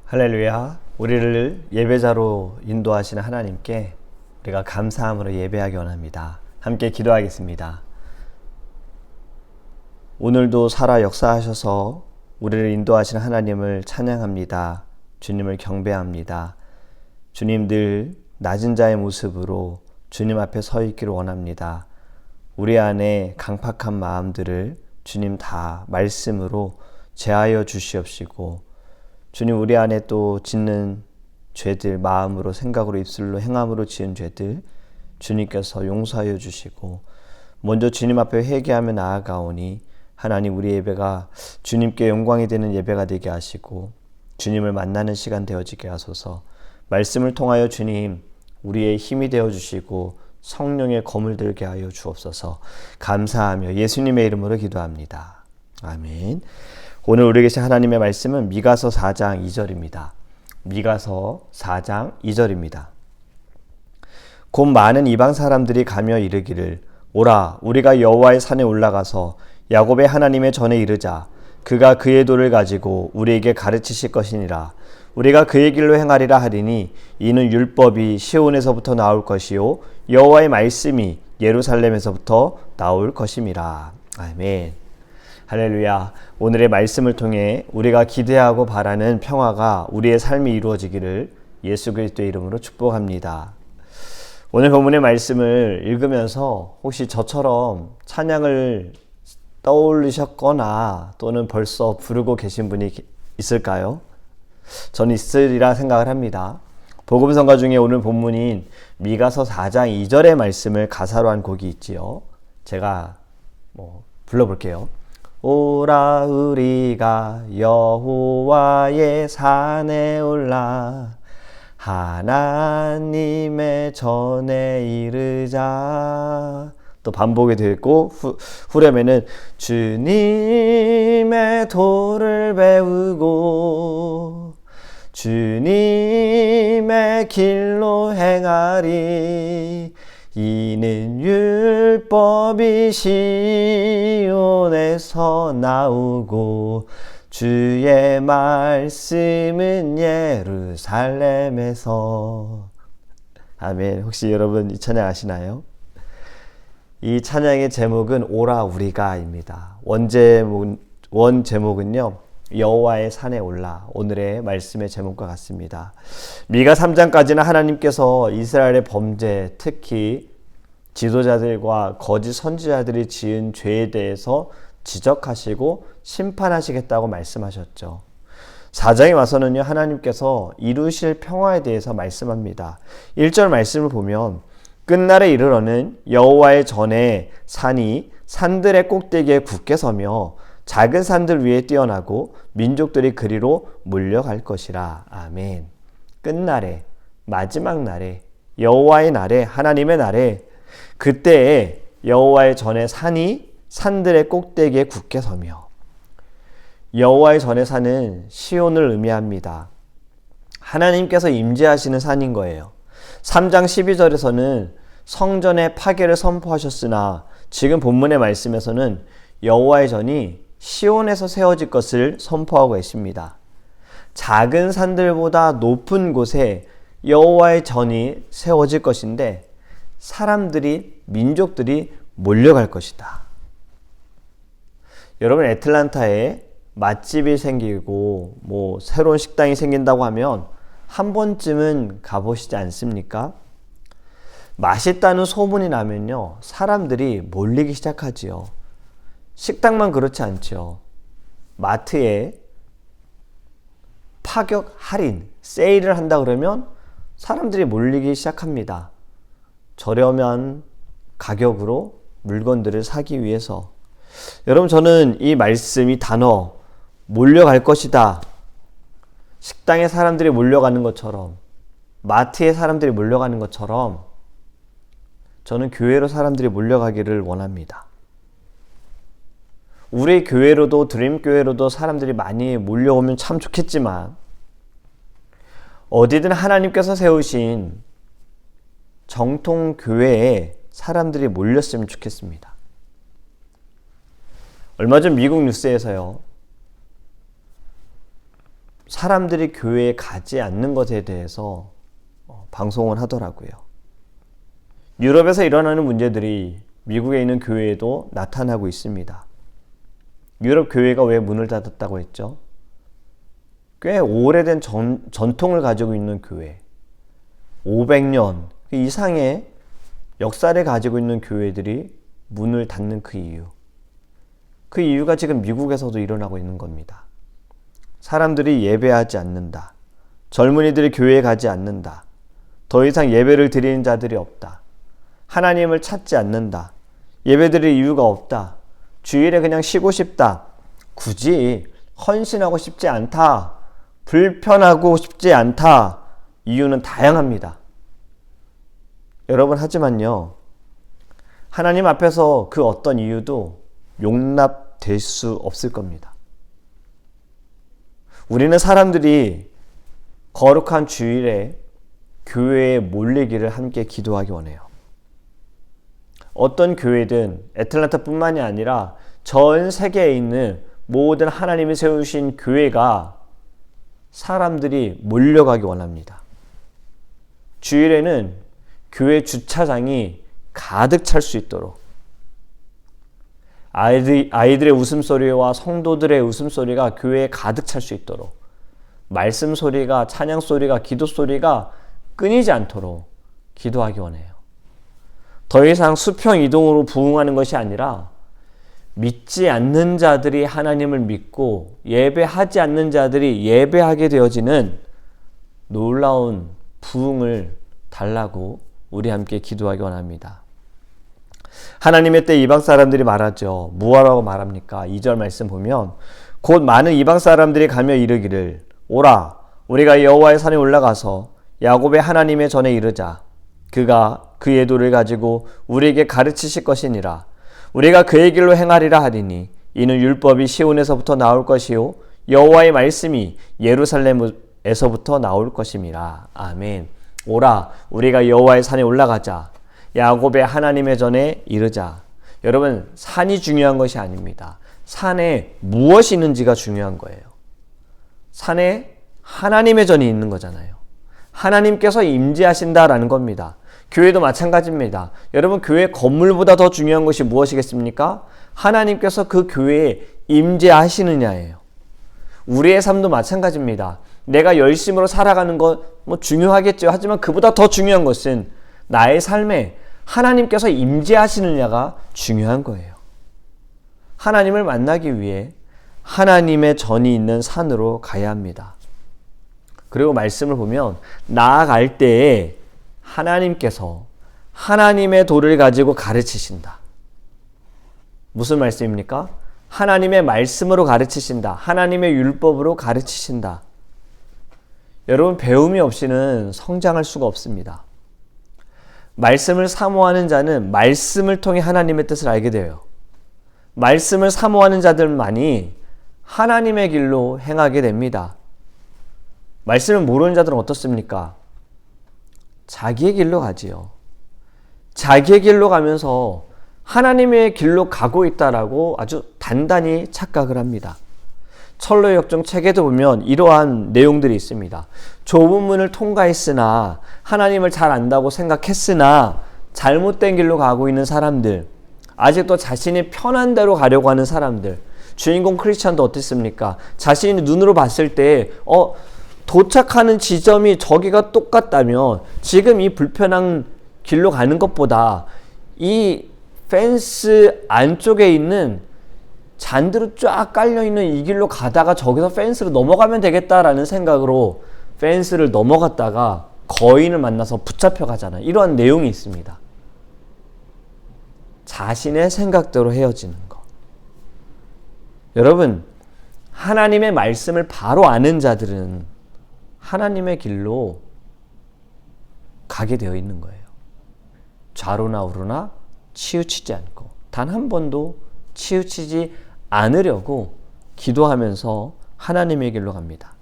할렐루야. 우리를 예배자로 인도하시는 하나님께 우리가 감사함으로 예배하기 원합니다. 함께 기도하겠습니다. 오늘도 살아 역사하셔서 우리를 인도하시는 하나님을 찬양합니다. 주님을 경배합니다. 주님 늘 낮은 자의 모습으로 주님 앞에 서 있기를 원합니다. 우리 안에 강팍한 마음들을 주님 다 말씀으로 제하여 주시옵시고, 주님 우리 안에 또 짓는 죄들, 마음으로 생각으로 입술로 행함으로 지은 죄들 주님께서 용서하여 주시고, 먼저 주님 앞에 회개하며 나아가오니 하나님 우리 예배가 주님께 영광이 되는 예배가 되게 하시고 주님을 만나는 시간 되어지게 하소서. 말씀을 통하여 주님 우리의 힘이 되어주시고 성령의 검을 들게 하여 주옵소서. 감사하며 예수님의 이름으로 기도합니다. 아멘. 오늘 우리에게 계신 하나님의 말씀은 미가서 4장 2절입니다. 미가서 4장 2절입니다. 곧 많은 이방 사람들이 가며 이르기를, 오라 우리가 여호와의 산에 올라가서 야곱의 하나님의 전에 이르자. 그가 그의 도를 가지고 우리에게 가르치실 것이니라. 우리가 그의 길로 행하리라 하리니 이는 율법이 시온에서부터 나올 것이요 여호와의 말씀이 예루살렘에서부터 나올 것임이라. 아멘. 할렐루야. 오늘의 말씀을 통해 우리가 기대하고 바라는 평화가 우리의 삶이 이루어지기를 예수 그리스도의 이름으로 축복합니다. 오늘 본문의 말씀을 읽으면서 혹시 저처럼 찬양을 떠올리셨거나 또는 벌써 부르고 계신 분이 있을까요? 저는 있으리라 생각을 합니다. 복음성가 중에 오늘 본문인 미가서 4장 2절의 말씀을 가사로 한 곡이 있지요. 제가 불러볼게요. 오라 우리가 여호와의 산에 올라 하나님의 전에 이르자. 또 반복이 되고 후렴에는 주님의 도를 배우고 주님의 길로 행하리. 이는 율법이 시온에서 나오고 주의 말씀은 예루살렘에서. 아멘. 혹시 여러분 이 찬양 아시나요? 이 찬양의 제목은 오라 우리가입니다. 원 제목은요 여호와의 산에 올라. 오늘의 말씀의 제목과 같습니다. 미가 3장까지는 하나님께서 이스라엘의 범죄, 특히 지도자들과 거짓 선지자들이 지은 죄에 대해서 지적하시고 심판하시겠다고 말씀하셨죠. 4장에 와서는요 하나님께서 이루실 평화에 대해서 말씀합니다. 1절 말씀을 보면 끝날에 이르러는 여호와의 전에 산이 산들의 꼭대기에 굳게 서며 작은 산들 위에 뛰어나고 민족들이 그리로 몰려갈 것이라. 아멘. 끝날에, 마지막 날에, 여호와의 날에, 하나님의 날에, 그때에 여호와의 전에 산이 산들의 꼭대기에 굳게 서며. 여호와의 전에 산은 시온을 의미합니다. 하나님께서 임재하시는 산인 거예요. 3장 12절에서는 성전의 파괴를 선포하셨으나 지금 본문의 말씀에서는 여호와의 전이 시온에서 세워질 것을 선포하고 계십니다. 작은 산들보다 높은 곳에 여호와의 전이 세워질 것인데 사람들이, 민족들이 몰려갈 것이다. 여러분, 애틀란타에 맛집이 생기고 새로운 식당이 생긴다고 하면 한 번쯤은 가보시지 않습니까? 맛있다는 소문이 나면요 사람들이 몰리기 시작하지요. 식당만 그렇지 않죠. 마트에 파격 할인, 세일을 한다 그러면 사람들이 몰리기 시작합니다. 저렴한 가격으로 물건들을 사기 위해서. 여러분, 저는 이 말씀, 이 단어 몰려갈 것이다, 식당에 사람들이 몰려가는 것처럼, 마트에 사람들이 몰려가는 것처럼 저는 교회로 사람들이 몰려가기를 원합니다. 우리 교회로도, 드림교회로도 사람들이 많이 몰려오면 참 좋겠지만 어디든 하나님께서 세우신 정통교회에 사람들이 몰렸으면 좋겠습니다. 얼마 전 미국 뉴스에서요 사람들이 교회에 가지 않는 것에 대해서 방송을 하더라고요. 유럽에서 일어나는 문제들이 미국에 있는 교회에도 나타나고 있습니다. 유럽 교회가 왜 문을 닫았다고 했죠? 꽤 오래된 전통을 가지고 있는 교회, 500년 이상의 역사를 가지고 있는 교회들이 문을 닫는 그 이유가 지금 미국에서도 일어나고 있는 겁니다. 사람들이 예배하지 않는다. 젊은이들이 교회에 가지 않는다. 더 이상 예배를 드리는 자들이 없다. 하나님을 찾지 않는다. 예배드릴 이유가 없다. 주일에 그냥 쉬고 싶다. 굳이 헌신하고 싶지 않다. 불편하고 싶지 않다. 이유는 다양합니다. 여러분, 하지만요, 하나님 앞에서 그 어떤 이유도 용납될 수 없을 겁니다. 우리는 사람들이 거룩한 주일에 교회에 몰리기를 함께 기도하기 원해요. 어떤 교회든 애틀랜타뿐만이 아니라 전 세계에 있는 모든 하나님이 세우신 교회가 사람들이 몰려가기 원합니다. 주일에는 교회 주차장이 가득 찰 수 있도록 아이들의 웃음소리와 성도들의 웃음소리가 교회에 가득 찰 수 있도록 말씀 소리가, 찬양 소리가, 기도 소리가 끊이지 않도록 기도하기 원해요. 더 이상 수평 이동으로 부흥하는 것이 아니라 믿지 않는 자들이 하나님을 믿고 예배하지 않는 자들이 예배하게 되어지는 놀라운 부흥을 달라고 우리 함께 기도하기 원합니다. 하나님의 때 이방 사람들이 말하죠. 무엇라고 말합니까? 2절 말씀 보면 곧 많은 이방 사람들이 가며 이르기를 오라 우리가 여호와의 산에 올라가서 야곱의 하나님의 전에 이르자. 그가 그의 도를 가지고 우리에게 가르치실 것이니라. 우리가 그의 길로 행하리라 하리니 이는 율법이 시온에서부터 나올 것이요 여호와의 말씀이 예루살렘에서부터 나올 것임이라. 아멘. 오라 우리가 여호와의 산에 올라가자. 야곱의 하나님의 전에 이르자. 여러분, 산이 중요한 것이 아닙니다. 산에 무엇이 있는지가 중요한 거예요. 산에 하나님의 전이 있는 거잖아요. 하나님께서 임재하신다라는 겁니다. 교회도 마찬가지입니다. 여러분, 교회 건물보다 더 중요한 것이 무엇이겠습니까? 하나님께서 그 교회에 임재하시느냐예요. 우리의 삶도 마찬가지입니다. 내가 열심으로 살아가는 것 중요하겠죠. 하지만 그보다 더 중요한 것은 나의 삶에 하나님께서 임재하시느냐가 중요한 거예요. 하나님을 만나기 위해 하나님의 전이 있는 산으로 가야 합니다. 그리고 말씀을 보면 나아갈 때에 하나님께서 하나님의 도를 가지고 가르치신다. 무슨 말씀입니까? 하나님의 말씀으로 가르치신다. 하나님의 율법으로 가르치신다. 여러분, 배움이 없이는 성장할 수가 없습니다. 말씀을 사모하는 자는 말씀을 통해 하나님의 뜻을 알게 돼요. 말씀을 사모하는 자들만이 하나님의 길로 행하게 됩니다. 말씀을 모르는 자들은 어떻습니까? 자기의 길로 가지요. 자기의 길로 가면서 하나님의 길로 가고 있다라고 아주 단단히 착각을 합니다. 철로의 역정 책에도 보면 이러한 내용들이 있습니다. 좁은 문을 통과했으나 하나님을 잘 안다고 생각했으나 잘못된 길로 가고 있는 사람들, 아직도 자신이 편한 대로 가려고 하는 사람들, 주인공 크리스찬도 어땠습니까? 자신이 눈으로 봤을 때 도착하는 지점이 저기가 똑같다면 지금 이 불편한 길로 가는 것보다 이 펜스 안쪽에 있는 잔디로 쫙 깔려있는 이 길로 가다가 저기서 펜스로 넘어가면 되겠다라는 생각으로 펜스를 넘어갔다가 거인을 만나서 붙잡혀 가잖아요. 이러한 내용이 있습니다. 자신의 생각대로 헤어지는 것. 여러분, 하나님의 말씀을 바로 아는 자들은 하나님의 길로 가게 되어 있는 거예요. 좌로나 우로나 치우치지 않고 단 한 번도 치우치지 않으려고 기도하면서 하나님의 길로 갑니다.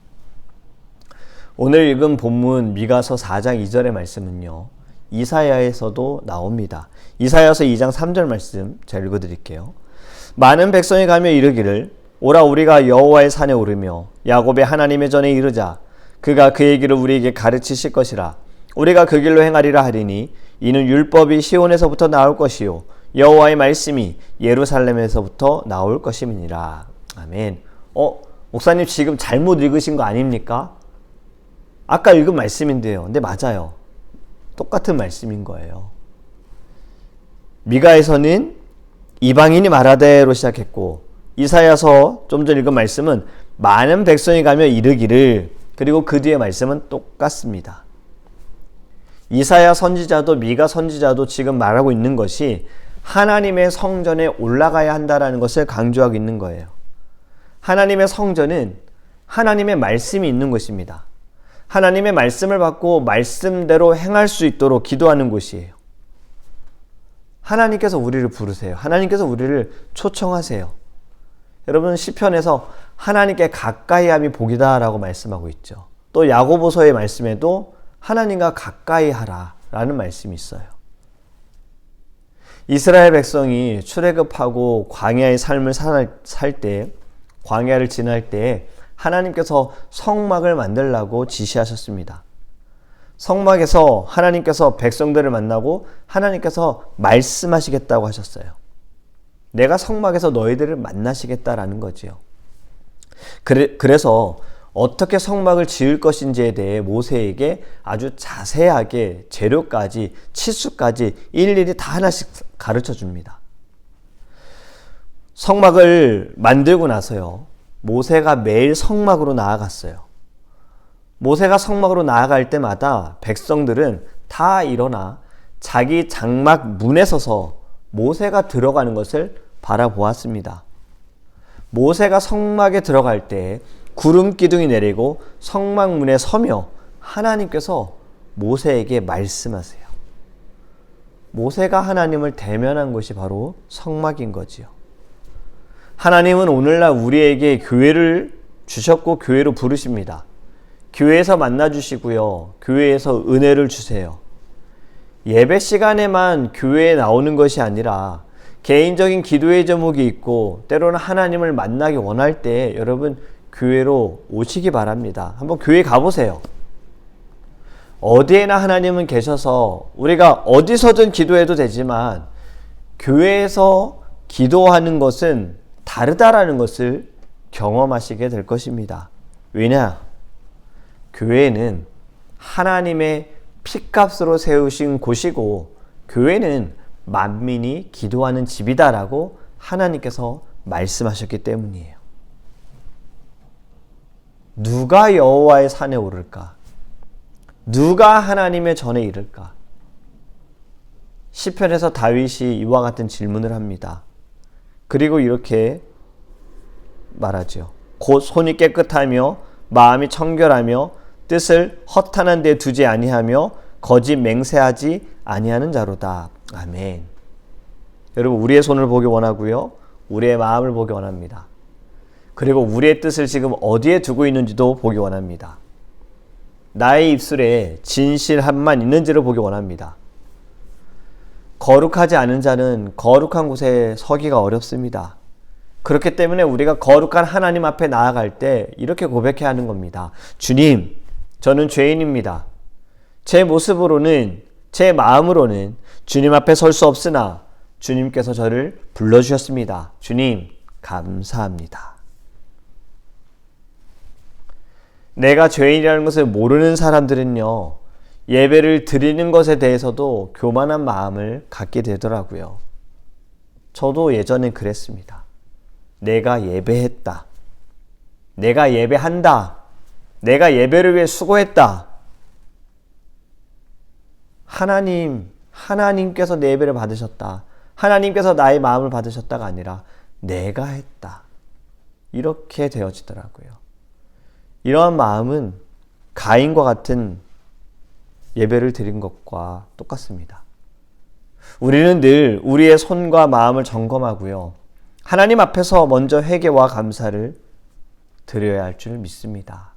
오늘 읽은 본문 미가서 4장 2절의 말씀은요, 이사야에서도 나옵니다. 이사야서 2장 3절 말씀 제가 읽어드릴게요. 많은 백성이 가며 이르기를 오라 우리가 여호와의 산에 오르며 야곱의 하나님의 전에 이르자. 그가 그의 길을 우리에게 가르치실 것이라. 우리가 그 길로 행하리라 하리니 이는 율법이 시온에서부터 나올 것이요 여호와의 말씀이 예루살렘에서부터 나올 것임이니라. 아멘. 목사님 지금 잘못 읽으신 거 아닙니까? 아까 읽은 말씀인데요. 근데 맞아요. 똑같은 말씀인 거예요. 미가에서는 이방인이 말하되로 시작했고, 이사야서 좀 전 읽은 말씀은 많은 백성이 가며 이르기를, 그리고 그 뒤에 말씀은 똑같습니다. 이사야 선지자도 미가 선지자도 지금 말하고 있는 것이 하나님의 성전에 올라가야 한다라는 것을 강조하고 있는 거예요. 하나님의 성전은 하나님의 말씀이 있는 곳입니다. 하나님의 말씀을 받고 말씀대로 행할 수 있도록 기도하는 곳이에요. 하나님께서 우리를 부르세요. 하나님께서 우리를 초청하세요. 여러분 시편에서 하나님께 가까이 함이 복이다 라고 말씀하고 있죠. 또 야고보서의 말씀에도 하나님과 가까이 하라 라는 말씀이 있어요. 이스라엘 백성이 출애굽하고 광야의 삶을 살 때, 광야를 지날 때 하나님께서 성막을 만들라고 지시하셨습니다. 성막에서 하나님께서 백성들을 만나고 하나님께서 말씀하시겠다고 하셨어요. 내가 성막에서 너희들을 만나시겠다라는 거지요. 그래서 어떻게 성막을 지을 것인지에 대해 모세에게 아주 자세하게 재료까지 치수까지 일일이 다 하나씩 가르쳐 줍니다. 성막을 만들고 나서요, 모세가 매일 성막으로 나아갔어요. 모세가 성막으로 나아갈 때마다 백성들은 다 일어나 자기 장막 문에 서서 모세가 들어가는 것을 바라보았습니다. 모세가 성막에 들어갈 때 구름 기둥이 내리고 성막 문에 서며 하나님께서 모세에게 말씀하세요. 모세가 하나님을 대면한 곳이 바로 성막인 거지요. 하나님은 오늘날 우리에게 교회를 주셨고 교회로 부르십니다. 교회에서 만나주시고요. 교회에서 은혜를 주세요. 예배 시간에만 교회에 나오는 것이 아니라 개인적인 기도의 제목이 있고 때로는 하나님을 만나기 원할 때 여러분 교회로 오시기 바랍니다. 한번 교회 가보세요. 어디에나 하나님은 계셔서 우리가 어디서든 기도해도 되지만 교회에서 기도하는 것은 다르다라는 것을 경험하시게 될 것입니다. 왜냐? 교회는 하나님의 피값으로 세우신 곳이고 교회는 만민이 기도하는 집이다라고 하나님께서 말씀하셨기 때문이에요. 누가 여호와의 산에 오를까? 누가 하나님의 전에 이를까? 시편에서 다윗이 이와 같은 질문을 합니다. 그리고 이렇게 말하죠. 곧 손이 깨끗하며 마음이 청결하며 뜻을 허탄한 데 두지 아니하며 거짓 맹세하지 아니하는 자로다. 아멘. 여러분 우리의 손을 보기 원하고요. 우리의 마음을 보기 원합니다. 그리고 우리의 뜻을 지금 어디에 두고 있는지도 보기 원합니다. 나의 입술에 진실함만 있는지를 보기 원합니다. 거룩하지 않은 자는 거룩한 곳에 서기가 어렵습니다. 그렇기 때문에 우리가 거룩한 하나님 앞에 나아갈 때 이렇게 고백해야 하는 겁니다. 주님, 저는 죄인입니다. 제 모습으로는, 제 마음으로는 주님 앞에 설 수 없으나 주님께서 저를 불러주셨습니다. 주님, 감사합니다. 내가 죄인이라는 것을 모르는 사람들은요, 예배를 드리는 것에 대해서도 교만한 마음을 갖게 되더라고요. 저도 예전에 그랬습니다. 내가 예배했다. 내가 예배한다. 내가 예배를 위해 수고했다. 하나님께서 내 예배를 받으셨다. 하나님께서 나의 마음을 받으셨다가 아니라 내가 했다. 이렇게 되어지더라고요. 이러한 마음은 가인과 같은 예배를 드린 것과 똑같습니다. 우리는 늘 우리의 손과 마음을 점검하고요. 하나님 앞에서 먼저 회개와 감사를 드려야 할 줄 믿습니다.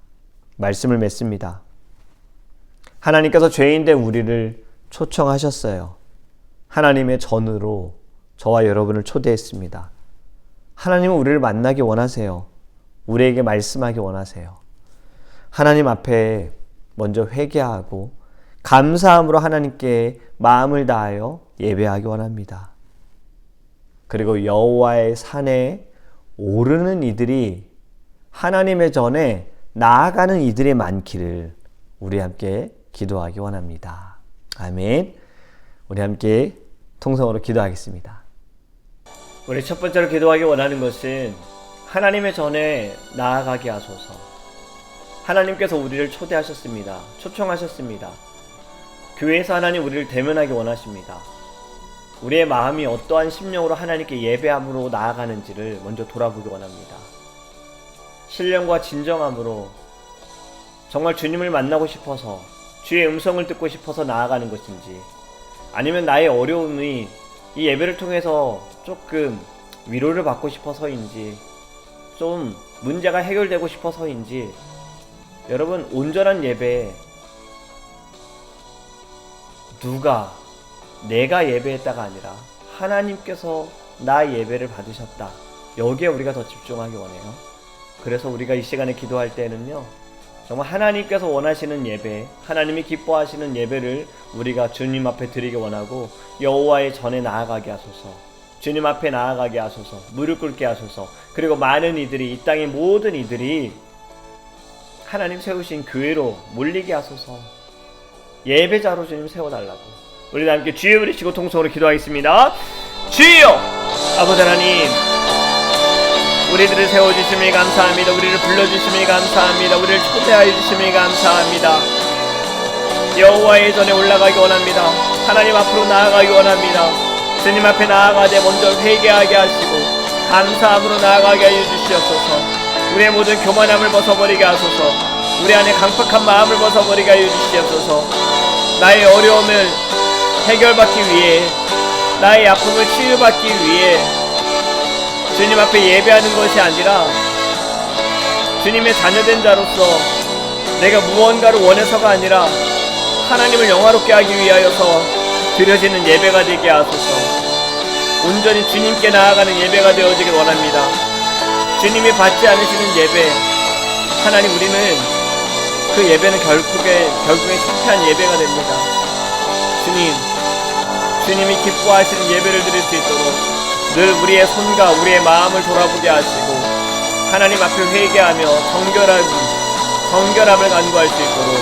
말씀을 맺습니다. 하나님께서 죄인된 우리를 초청하셨어요. 하나님의 전으로 저와 여러분을 초대했습니다. 하나님은 우리를 만나기 원하세요. 우리에게 말씀하기 원하세요. 하나님 앞에 먼저 회개하고 감사함으로 하나님께 마음을 다하여 예배하기 원합니다. 그리고 여호와의 산에 오르는 이들이 하나님의 전에 나아가는 이들이 많기를 우리 함께 기도하기 원합니다. 아멘. 우리 함께 통성으로 기도하겠습니다. 우리 첫 번째로 기도하기 원하는 것은 하나님의 전에 나아가게 하소서. 하나님께서 우리를 초대하셨습니다. 초청하셨습니다. 교회에서 하나님 우리를 대면하기 원하십니다. 우리의 마음이 어떠한 심령으로 하나님께 예배함으로 나아가는지를 먼저 돌아보기 원합니다. 신령과 진정함으로 정말 주님을 만나고 싶어서 주의 음성을 듣고 싶어서 나아가는 것인지, 아니면 나의 어려움이 이 예배를 통해서 조금 위로를 받고 싶어서인지, 좀 문제가 해결되고 싶어서인지, 여러분, 온전한 예배, 내가 예배했다가 아니라 하나님께서 나 예배를 받으셨다, 여기에 우리가 더 집중하기 원해요. 그래서 우리가 이 시간에 기도할 때는요, 정말 하나님께서 원하시는 예배, 하나님이 기뻐하시는 예배를 우리가 주님 앞에 드리기 원하고, 여호와의 전에 나아가게 하소서, 주님 앞에 나아가게 하소서, 무릎 꿇게 하소서. 그리고 많은 이들이, 이 땅의 모든 이들이 하나님 세우신 교회로 몰리게 하소서. 예배자로 주님 세워달라고. 우리 함께 주여 부르시고 통성으로 기도하겠습니다. 주여! 아버지 하나님, 우리들을 세워주심을 감사합니다. 우리를 불러주심을 감사합니다. 우리를 초대하여 주심을 감사합니다. 여호와의 전에 올라가기 원합니다. 하나님 앞으로 나아가기 원합니다. 주님 앞에 나아가되 먼저 회개하게 하시고 감사함으로 나아가게 하여 주시옵소서. 우리의 모든 교만함을 벗어버리게 하소서. 우리 안에 강팍한 마음을 벗어버리게 하여 주시옵소서. 나의 어려움을 해결받기 위해, 나의 아픔을 치유받기 위해 주님 앞에 예배하는 것이 아니라 주님의 자녀된 자로서 내가 무언가를 원해서가 아니라 하나님을 영화롭게 하기 위하여서 드려지는 예배가 되게 하소서. 온전히 주님께 나아가는 예배가 되어지길 원합니다. 주님이 받지 않으시는 예배, 하나님, 우리는 그 예배는 결국에 실패한 예배가 됩니다. 주님이 기뻐하시는 예배를 드릴 수 있도록 늘 우리의 손과 우리의 마음을 돌아보게 하시고 하나님 앞에 회개하며 정결함을 간구할 수 있도록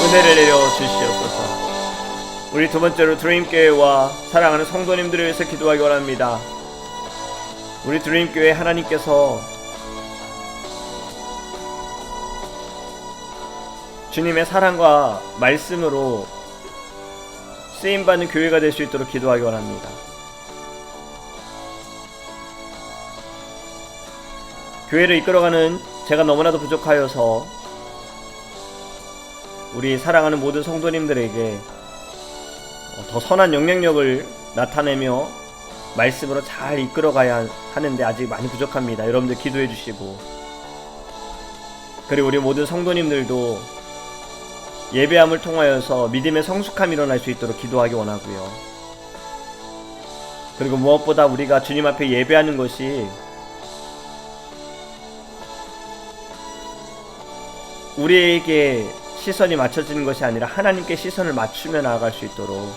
은혜를 내려 주시옵소서. 우리 두 번째로 드림교회와 사랑하는 성도님들을 위해서 기도하기 원합니다. 우리 드림교회, 하나님께서 주님의 사랑과 말씀으로 쓰임받는 교회가 될 수 있도록 기도하기 원합니다. 교회를 이끌어가는 제가 너무나도 부족하여서 우리 사랑하는 모든 성도님들에게 더 선한 영향력을 나타내며 말씀으로 잘 이끌어가야 하는데 아직 많이 부족합니다. 여러분들 기도해 주시고, 그리고 우리 모든 성도님들도 예배함을 통하여서 믿음의 성숙함이 일어날 수 있도록 기도하기 원하고요. 그리고 무엇보다 우리가 주님 앞에 예배하는 것이 우리에게 시선이 맞춰지는 것이 아니라 하나님께 시선을 맞추며 나아갈 수 있도록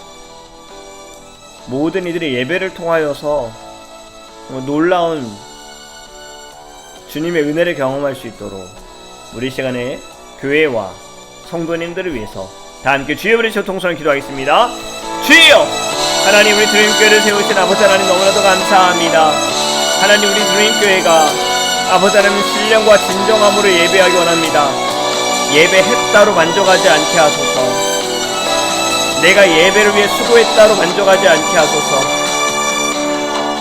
모든 이들의 예배를 통하여서 놀라운 주님의 은혜를 경험할 수 있도록 우리 시간에 교회와 성도님들을 위해서 다 함께 주여 부르시고 통성을 기도하겠습니다. 주여! 하나님, 우리 드림교회를 세우신 아버지 하나님, 너무나도 감사합니다. 하나님, 우리 드림교회가 아버지 하나님 신령과 진정함으로 예배하기 원합니다. 예배했다로 만족하지 않게 하소서. 내가 예배를 위해 수고했다로 만족하지 않게 하소서.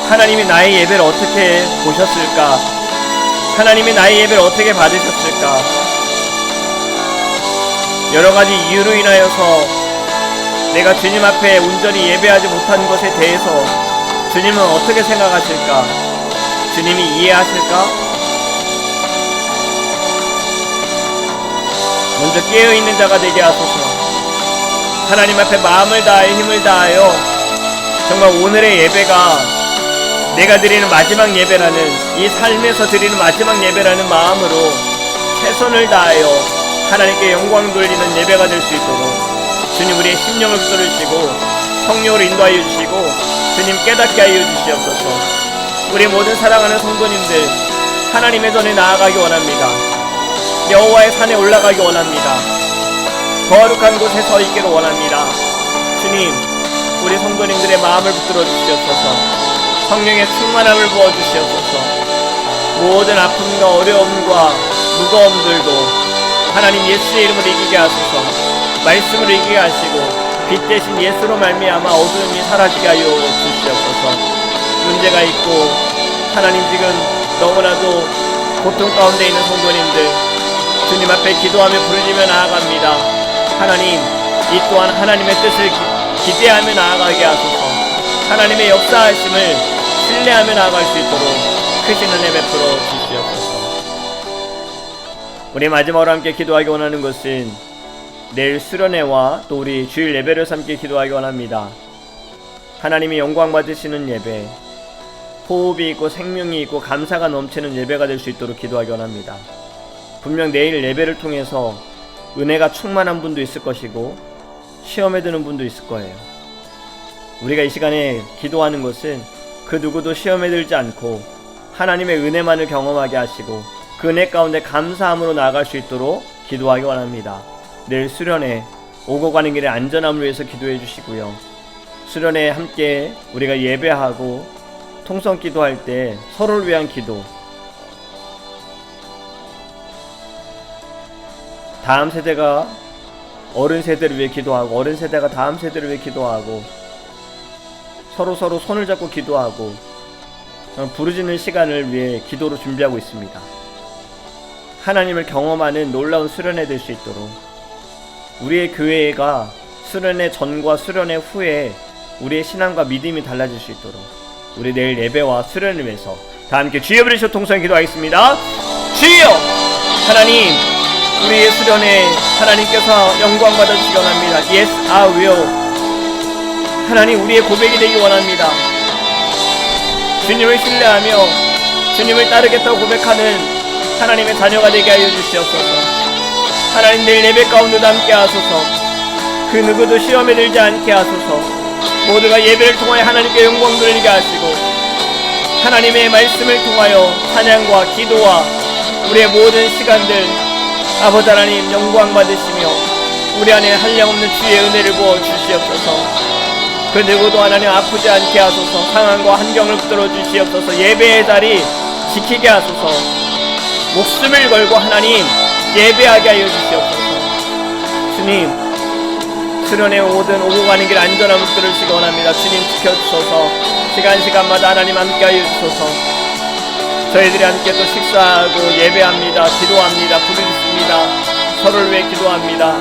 하나님이 나의 예배를 어떻게 보셨을까? 하나님이 나의 예배를 어떻게 받으셨을까? 여러가지 이유로 인하여서 내가 주님 앞에 온전히 예배하지 못한 것에 대해서 주님은 어떻게 생각하실까? 주님이 이해하실까? 먼저 깨어있는 자가 되게 하소서. 하나님 앞에 마음을 다하여 힘을 다하여 정말 오늘의 예배가 내가 드리는 마지막 예배라는, 이 삶에서 드리는 마지막 예배라는 마음으로 최선을 다하여 하나님께 영광 돌리는 예배가 될 수 있도록 주님 우리의 심령을 붙들으시고 성령으로 인도하여 주시고 주님 깨닫게 하여 주시옵소서. 우리 모든 사랑하는 성도님들, 하나님의 전에 나아가기 원합니다. 여호와의 산에 올라가기 원합니다. 거룩한 곳에 서 있기를 원합니다. 주님, 우리 성도님들의 마음을 붙들어 주시옵소서. 성령의 충만함을 부어주시옵소서. 모든 아픔과 어려움과 무거움들도 하나님 예수의 이름으로 이기게 하소서. 말씀으로 이기게 하시고 빛 대신 예수로 말미암아 어두움이 사라지게 하여 주시옵소서. 문제가 있고 하나님 지금 너무나도 고통 가운데 있는 성도님들, 주님 앞에 기도하며 부르짖며 나아갑니다. 하나님, 이 또한 하나님의 뜻을 기대하며 나아가게 하소서. 하나님의 역사하심을 신뢰하며 나아갈 수 있도록 크신 은혜 베풀어 주시옵소서. 우리 마지막으로 함께 기도하기 원하는 것은 내일 수련회와 또 우리 주일 예배를 함께 기도하기 원합니다. 하나님이 영광 받으시는 예배, 호흡이 있고 생명이 있고 감사가 넘치는 예배가 될 수 있도록 기도하기 원합니다. 분명 내일 예배를 통해서 은혜가 충만한 분도 있을 것이고 시험에 드는 분도 있을 거예요. 우리가 이 시간에 기도하는 것은 그 누구도 시험에 들지 않고 하나님의 은혜만을 경험하게 하시고 그 은혜 가운데 감사함으로 나아갈 수 있도록 기도하기 원합니다. 내일 수련회 오고 가는 길의 안전함을 위해서 기도해 주시고요. 수련회에 함께 우리가 예배하고 통성 기도할 때 서로를 위한 기도, 다음 세대가 어른 세대를 위해 기도하고 어른 세대가 다음 세대를 위해 기도하고 서로 손을 잡고 기도하고 부르짖는 시간을 위해 기도로 준비하고 있습니다. 하나님을 경험하는 놀라운 수련회 될 수 있도록 우리의 교회가 수련회 전과 수련회 후에 우리의 신앙과 믿음이 달라질 수 있도록 우리 내일 예배와 수련을 위해서 다 함께 주여 부르시고 통성에 기도하겠습니다. 주여! 하나님, 우리의 수련회 하나님께서 영광 받아주시기 원합니다. Yes, I will. 하나님, 우리의 고백이 되기 원합니다. 주님을 신뢰하며 주님을 따르겠다고 고백하는 하나님의 자녀가 되게 하여 주시옵소서. 하나님, 내일 예배 가운데도 함께 하소서. 그 누구도 시험에 들지 않게 하소서. 모두가 예배를 통하여 하나님께 영광 돌리게 하시고 하나님의 말씀을 통하여 찬양과 기도와 우리의 모든 시간들 아버지 하나님 영광 받으시며 우리 안에 한량없는 주의 은혜를 부어 주시옵소서. 그 누구도 하나님 아프지 않게 하소서. 상황과 환경을 붙들어 주시옵소서. 예배의 자리 지키게 하소서. 목숨을 걸고 하나님 예배하게 하여 주시옵소서. 주님, 수련회 오든 오고 가는 길 안전함을 붙들으시기 원합니다. 주님 지켜주소서. 시간마다 하나님 함께 하여 주소서. 저희들이 함께 또 식사하고 예배합니다. 기도합니다. 부르짖습니다. 서로를 위해 기도합니다.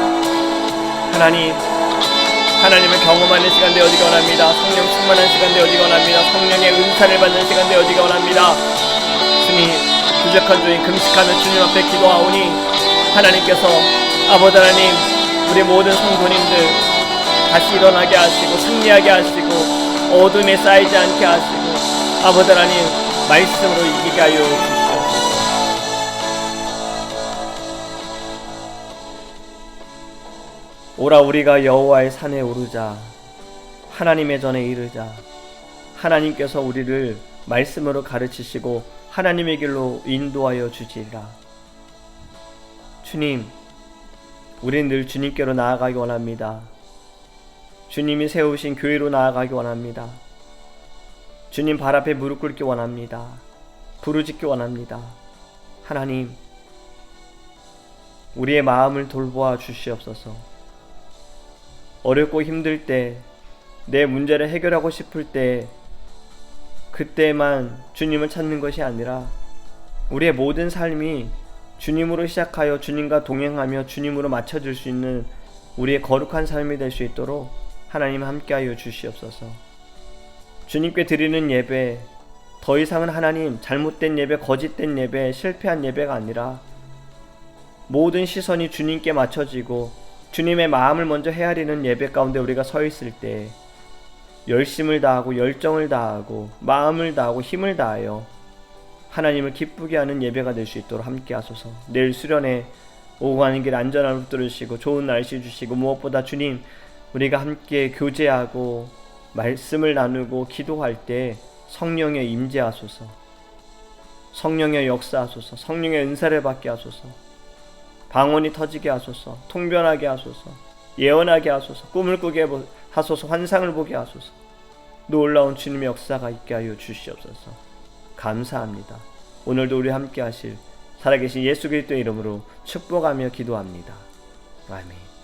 하나님을 경험하는 시간 되어지기 원합니다. 성령 충만한 시간 되어지기 원합니다. 성령의 은사를 받는 시간 되어지기 원합니다. 주님, 부족한 종이 금식하며 주님 앞에 기도하오니 하나님께서 아버지 하나님 우리 모든 성도님들 다시 일어나게 하시고 승리하게 하시고 어둠에 쌓이지 않게 하시고 아버지 하나님 말씀으로 이기게 하여 주시옵소서. 오라 우리가 여호와의 산에 오르자. 하나님의 전에 이르자. 하나님께서 우리를 말씀으로 가르치시고 하나님의 길로 인도하여 주시리라. 주님, 우리는 늘 주님께로 나아가기 원합니다. 주님이 세우신 교회로 나아가기 원합니다. 주님 발 앞에 무릎 꿇기 원합니다. 부르짖기 원합니다. 하나님, 우리의 마음을 돌보아 주시옵소서. 어렵고 힘들 때, 내 문제를 해결하고 싶을 때, 그때만 주님을 찾는 것이 아니라 우리의 모든 삶이 주님으로 시작하여 주님과 동행하며 주님으로 맞춰줄 수 있는 우리의 거룩한 삶이 될 수 있도록 하나님 함께하여 주시옵소서. 주님께 드리는 예배, 더 이상은 하나님 잘못된 예배, 거짓된 예배, 실패한 예배가 아니라 모든 시선이 주님께 맞춰지고 주님의 마음을 먼저 헤아리는 예배 가운데 우리가 서 있을 때 열심을 다하고 열정을 다하고 마음을 다하고 힘을 다하여 하나님을 기쁘게 하는 예배가 될 수 있도록 함께 하소서. 내일 수련회 오고 가는 길 안전함을 붙들으시고 좋은 날씨 주시고, 무엇보다 주님, 우리가 함께 교제하고 말씀을 나누고 기도할 때 성령의 임재하소서. 성령의 역사하소서. 성령의 은사를 받게 하소서. 방언이 터지게 하소서. 통변하게 하소서. 예언하게 하소서. 꿈을 꾸게 하소서. 환상을 보게 하소서. 놀라운 주님의 역사가 있게 하여 주시옵소서. 감사합니다. 오늘도 우리 함께 하실 살아계신 예수 그리스도의 이름으로 축복하며 기도합니다. 아멘.